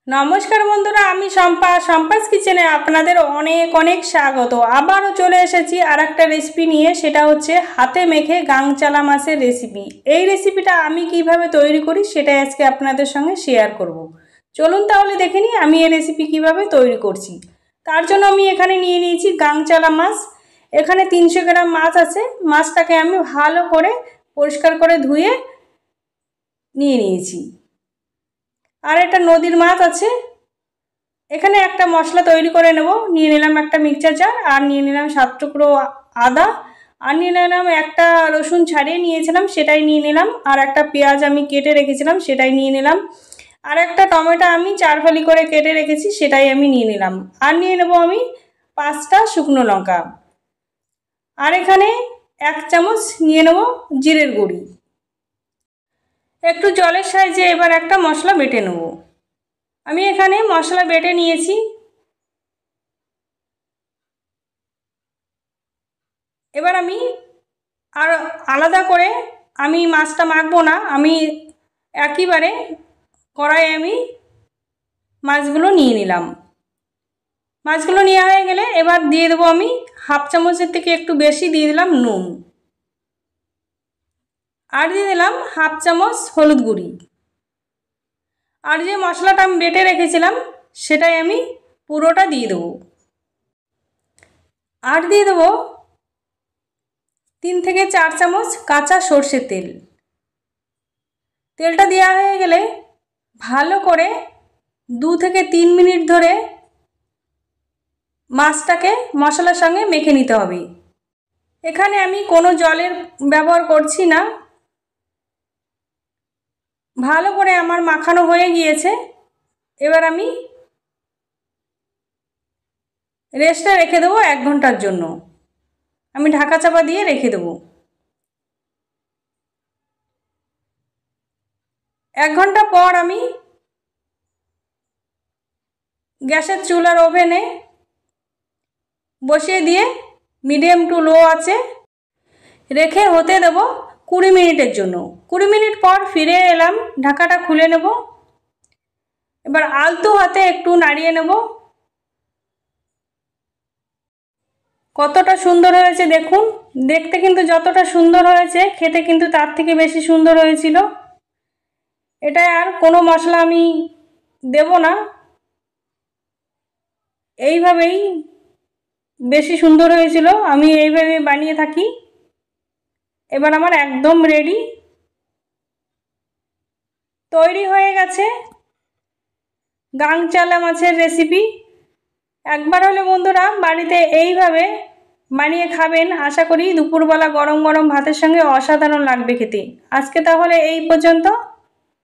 নমস্কার বন্ধুরা, আমি সম্পাস কিচেনে আপনাদের অনেক অনেক স্বাগত। আবারও চলে এসেছি আর একটা রেসিপি নিয়ে, সেটা হচ্ছে হাতে মেখে গাংচালা মাছের রেসিপি। এই রেসিপিটা আমি কিভাবে তৈরি করি সেটাই আজকে আপনাদের সঙ্গে শেয়ার করব। চলুন তাহলে দেখে নিই আমি এই রেসিপি কিভাবে তৈরি করছি। তার জন্য আমি এখানে নিয়ে নিয়েছি গাংচালা মাছ। এখানে 300 গ্রাম মাছ আছে। মাছটাকে আমি ভালো করে পরিষ্কার করে ধুয়ে নিয়ে নিয়েছি। আর একটা নদীর মাছ আছে। এখানে একটা মশলা তৈরি করে নেব। নিয়ে নিলাম একটা মিক্সচার জার, আর নিয়ে নিলাম 7 টুকরো আদা, আর নিয়ে নিলাম একটা রসুন ছাড়িয়ে নিয়েছিলাম সেটাই নিয়ে নিলাম, আর একটা পেঁয়াজ আমি কেটে রেখেছিলাম সেটাই নিয়ে নিলাম, আর একটা টমেটো আমি 4 ফালি করে কেটে রেখেছি সেটাই আমি নিয়ে নিলাম, আর নিয়ে নেব আমি 5টা শুকনো লঙ্কা, আর এখানে 1 চামচ নিয়ে নেব জিরের গুঁড়ি। একটু জলের সাহায্যে এবার একটা মশলা বেটে নেব। আমি এখানে মশলা বেটে নিয়েছি। এবার আমি আর আলাদা করে আমি মাছটা মাখবো না, আমি একইবারে কড়াইয়ে আমি মাছগুলো নিয়ে নিলাম। মাছগুলো নেওয়া হয়ে গেলে এবার দিয়ে দেবো আমি 1/2 চামচের থেকে একটু বেশি দিয়ে দিলাম নুন, আর দিয়ে দিলাম 1/2 চামচ হলুদ গুঁড়ি, আর যে মশলাটা আমি বেটে রেখেছিলাম সেটাই আমি পুরোটা দিয়ে দেবো, আর দিয়ে দেবো 3 থেকে 4 চামচ কাঁচা সর্ষের তেল। তেলটা দেওয়া হয়ে গেলে ভালো করে 2 থেকে 3 মিনিট ধরে মাছটাকে মশলার সঙ্গে মেখে নিতে হবে। এখানে আমি কোনো জলের ব্যবহার করছি না। ভালো করে আমার মাখানো হয়ে গিয়েছে। এবার আমি রেস্টে রেখে দেবো 1 ঘন্টার জন্য। আমি ঢাকা চাপা দিয়ে রেখে দেবো। 1 ঘন্টা পর আমি গ্যাসের চুলার ওভেনে বসিয়ে দিয়ে মিডিয়াম টু লো আছে রেখে হতে দেব 20 মিনিটের জন্য। 20 মিনিট পর ফিরে এলাম, ঢাকাটা খুলে নেব। এবার আলতো হাতে একটু নাড়িয়ে নেব। কতটা সুন্দর হয়েছে দেখুন। দেখতে কিন্তু যতটা সুন্দর হয়েছে খেতে কিন্তু তার থেকে বেশি সুন্দর হয়েছিল। এটায় আর কোনো মশলা আমি দেব না, এইভাবেই বেশি সুন্দর হয়েছিল। আমি এইভাবে বানিয়ে থাকি। এবার আমার একদম রেডি, তৈরি হয়ে গেছে গাংচালা মাছের রেসিপি। একবার হলে বন্ধুরা বাড়িতে এইভাবে বানিয়ে খাবেন। আশা করি দুপুরবেলা গরম গরম ভাতের সঙ্গে অসাধারণ লাগবে খেতে। আজকে তাহলে এই পর্যন্ত।